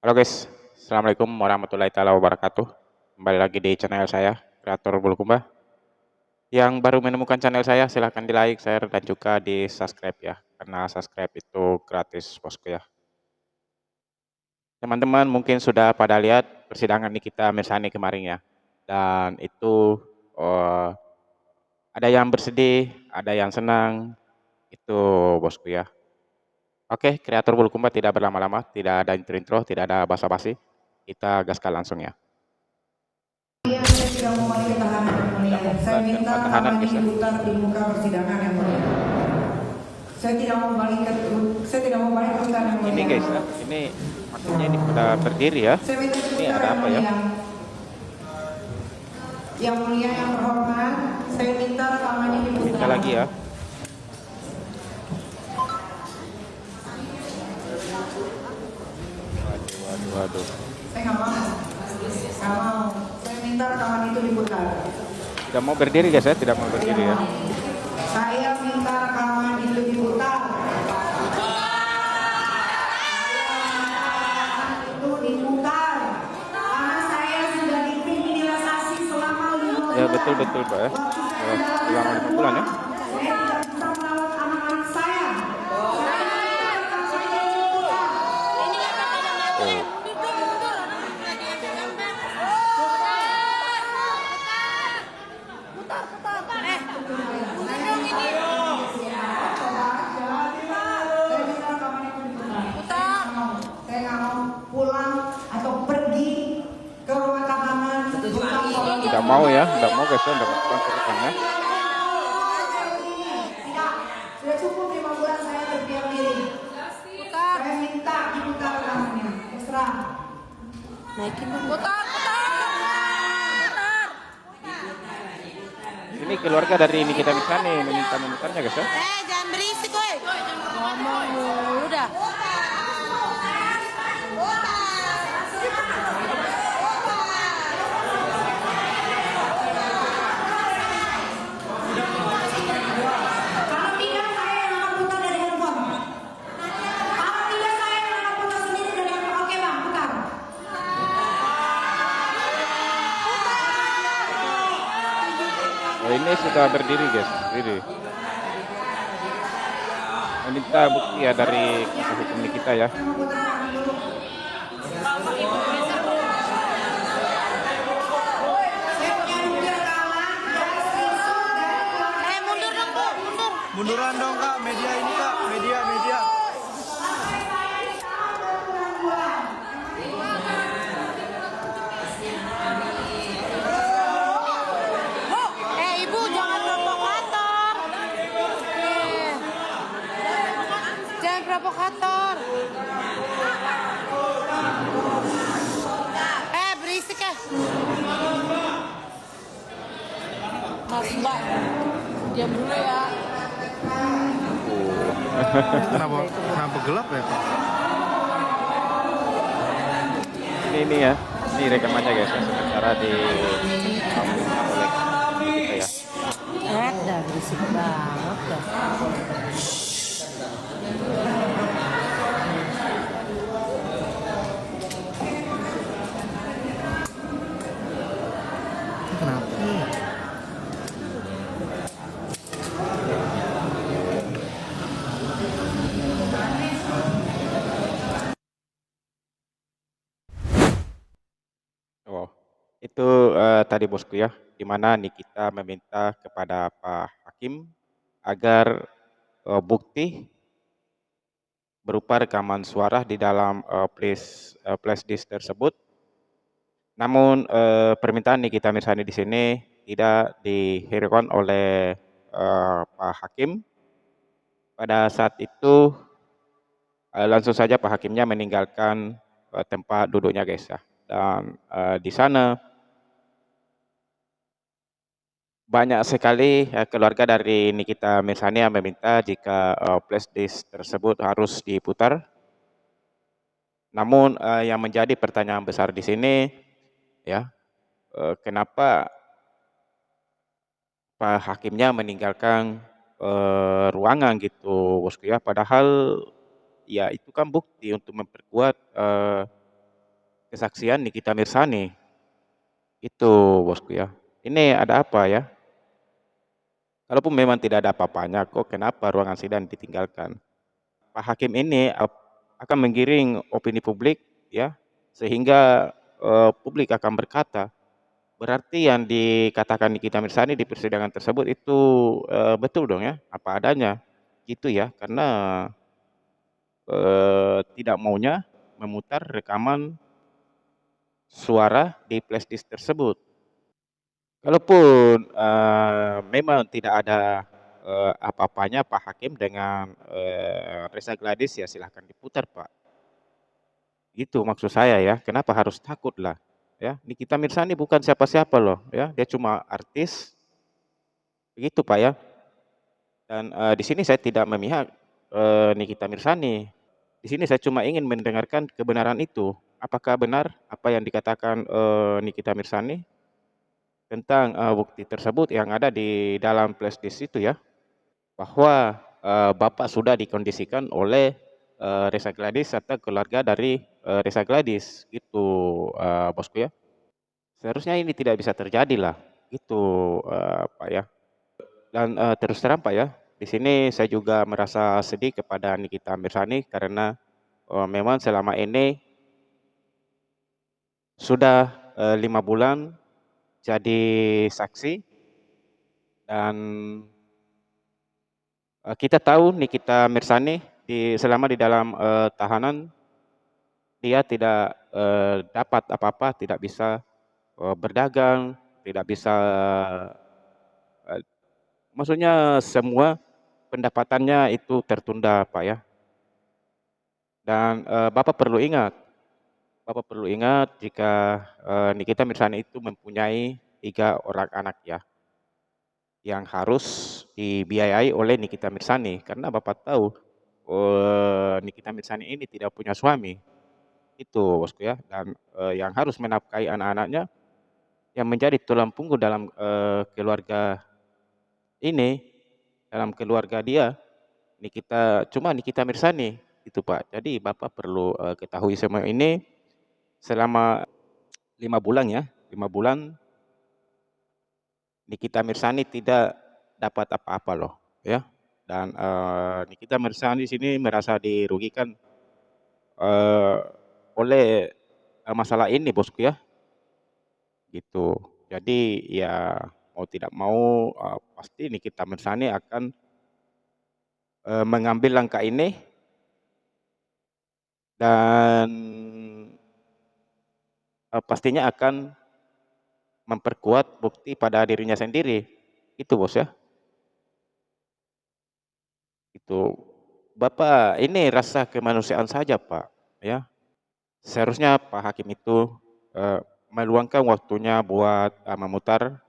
Halo guys, Assalamualaikum warahmatullahi taala wabarakatuh. Kembali lagi di channel saya, Kreator Bulukumba. Yang baru menemukan channel saya, silahkan di like, share, dan juga di subscribe ya. Karena subscribe itu gratis bosku ya. Teman-teman mungkin sudah pada lihat persidangan Nikita Mirzani kemarin ya. Dan itu eh, ada yang bersedih, ada yang senang, itu bosku ya. Oke, Kreator Bulukumba tidak berlama-lama, tidak ada intro-intro, tidak ada basa-basi. Kita gaskan langsung ya. Saya tidak mau balik ke tahanan yang mulia. Saya minta Tahanan tangan guys ya. diputar di muka persidangan yang mulia. Saya tidak mau balik ke rutan yang mulia. Ini guys ya, ini maksudnya ini pada berdiri ya. Saya minta Ini diputar ada yang apa ya? mulia. Yang mulia yang terhormat, saya minta tangannya Kita diputar. lagi ya. Waduh. Saya nggak mau. Nggak mau. Saya minta tangan itu diputar. Tidak mau berdiri guys ya, tidak mau berdiri ya. Saya minta rekaman itu diputar. Itu diputar. Karena saya sudah dikriminalisasi selama 5 bulan. Ya betul Pak ya. Selama 5 bulan ya. Saya tidak bisa merawat anak-anak saya. Oh. Saya nggak mau pulang atau pergi ke rumah tahanan. Tidak mau ya, tidak mau guys ya, tidak mau pulang ya. Tidak, sudah cukup 5 bulan saya berdiam diri. Saya minta diputar rekamannya. Terserah. Naikin dong. Putar. Ini keluarga dari Nikita Mirzani meminta memutarnya guys ya. Jangan berisik, woi. Ngomong mulu dah. Kalau tidak saya yang akan putar dari handphone. Kalau tidak saya yang akan putar sendiri dari handphone. Oke bang, putar. Oh, ini sudah berdiri guys, berdiri. Meminta bukti ya dari kuasa hukum Nikita ya. Saya mau putar tangan dulu. Saya punya bukti rekaman dari screenshot dari keluarga. Mundur dong, Bu. Mundur. Munduran dong kak, media ini kak, media. Sampai saya ditahan berbulan-bulan. Bu, Ibu jangan provokator. Jangan provokator. Berisik ya. Mas Mbak, diam dulu ya. Kenapa gelap ya kak? Ini ya, ini rekamannya guys ya, sementara di oleh kita ya. Dah berisik banget dah. Kenapa? Oh, itu tadi bosku ya, di mana Nikita meminta kepada Pak Hakim agar bukti berupa rekaman suara di dalam flash disk tersebut. Namun permintaan Nikita Mirzani di sini tidak dihiraukan oleh Pak Hakim. Pada saat itu langsung saja Pak Hakimnya meninggalkan tempat duduknya guys ya. Dan di sana banyak sekali keluarga dari Nikita Mirzani yang meminta jika flash disk tersebut harus diputar. Namun yang menjadi pertanyaan besar di sini ya, kenapa Pak Hakimnya meninggalkan ruangan gitu bosku ya, padahal ya itu kan bukti untuk memperkuat kesaksian Nikita Mirzani. Itu bosku ya. Ini ada apa ya? Kalaupun memang tidak ada apa-apanya, kok kenapa ruangan sidang ditinggalkan? Pak Hakim ini akan menggiring opini publik ya, sehingga publik akan berkata, berarti yang dikatakan Nikita Mirzani di persidangan tersebut itu betul dong ya, apa adanya, gitu ya, karena tidak maunya memutar rekaman suara di flashdisk tersebut. Kalaupun memang tidak ada apa-apanya Pak Hakim dengan Reza Gladys, ya silahkan diputar Pak. Itu maksud saya ya, kenapa harus takut lah ya. Nikita Mirzani bukan siapa-siapa loh ya, dia cuma artis, begitu Pak ya. Dan di sini saya tidak memihak Nikita Mirzani. Di sini saya cuma ingin mendengarkan kebenaran itu. Apakah benar apa yang dikatakan Nikita Mirzani tentang bukti tersebut yang ada di dalam flash disk itu ya, bahwa Bapak sudah dikondisikan oleh Reza Gladys atau keluarga dari Reza Gladys, gitu bosku ya. Seharusnya ini tidak bisa terjadi lah, gitu Pak ya. Dan terus terang Pak ya, di sini saya juga merasa sedih kepada Nikita Mirzani karena memang selama ini sudah 5 bulan jadi saksi dan kita tahu Nikita Mirzani selama di dalam tahanan dia tidak dapat apa-apa, tidak bisa berdagang, tidak bisa maksudnya semua pendapatannya itu tertunda Pak ya. Dan Bapak perlu ingat jika Nikita Mirzani itu mempunyai 3 orang anak ya, yang harus dibiayai oleh Nikita Mirzani karena Bapak tahu Nikita Mirzani ini tidak punya suami, itu bosku ya. Dan yang harus menafkahi anak-anaknya, yang menjadi tulang punggung dalam keluarga ini, dalam keluarga dia, Nikita Mirzani, itu Pak. Jadi Bapak perlu ketahui semua ini selama 5 bulan ya, 5 bulan Nikita Mirzani tidak dapat apa-apa loh ya. Dan Nikita Mirzani di sini merasa dirugikan eee, oleh masalah ini bosku ya, gitu. Jadi ya mau tidak mau pasti Nikita Mirzani akan mengambil langkah ini dan pastinya akan memperkuat bukti pada dirinya sendiri, itu Bos ya, itu. Bapak ini rasa kemanusiaan saja Pak, ya. Seharusnya Pak Hakim itu meluangkan waktunya buat memutar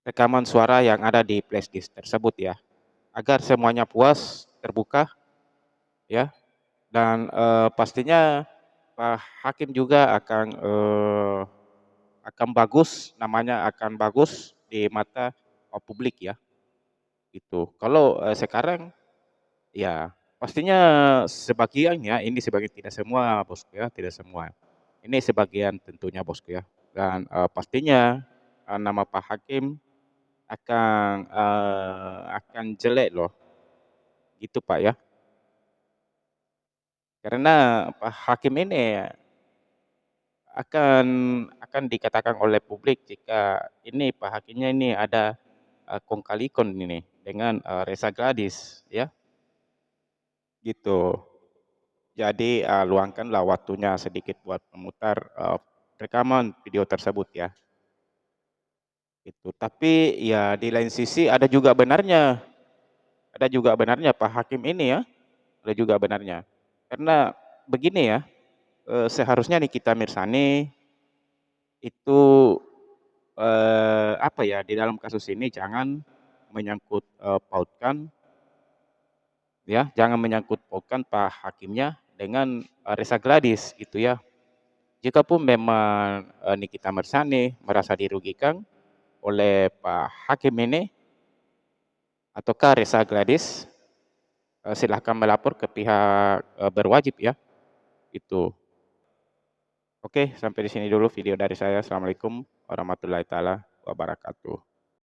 rekaman suara yang ada di flashdisk tersebut ya, agar semuanya puas, terbuka ya, dan pastinya Pak Hakim juga akan bagus, namanya akan bagus di mata publik ya, gitu. Kalau sekarang ya pastinya sebagian ya, ini sebagian tidak semua Bosku ya, tidak semua. Ini sebagian tentunya Bosku ya. Dan pastinya nama Pak Hakim akan jelek loh, gitu Pak ya. Karena Pak Hakim ini akan akan dikatakan oleh publik jika ini Pak Hakimnya ini ada kong kali kong ini dengan Reza Gladys ya, gitu. Jadi luangkanlah waktunya sedikit buat memutar rekaman video tersebut ya. Itu. Tapi ya di lain sisi ada juga benarnya Pak Hakim ini ya, ada juga benarnya. Karena begini ya, seharusnya Nikita Mirzani itu apa ya, di dalam kasus ini jangan menyangkut pautkan ya, jangan menyangkut pautkan Pak Hakimnya dengan Reza Gladys gitu ya. Jikapun memang Nikita Mirzani merasa dirugikan oleh Pak Hakim ini ataukah Reza Gladys, silahkan melapor ke pihak berwajib ya. Itu. Oke, sampai di sini dulu video dari saya. Assalamualaikum warahmatullahi taala wabarakatuh.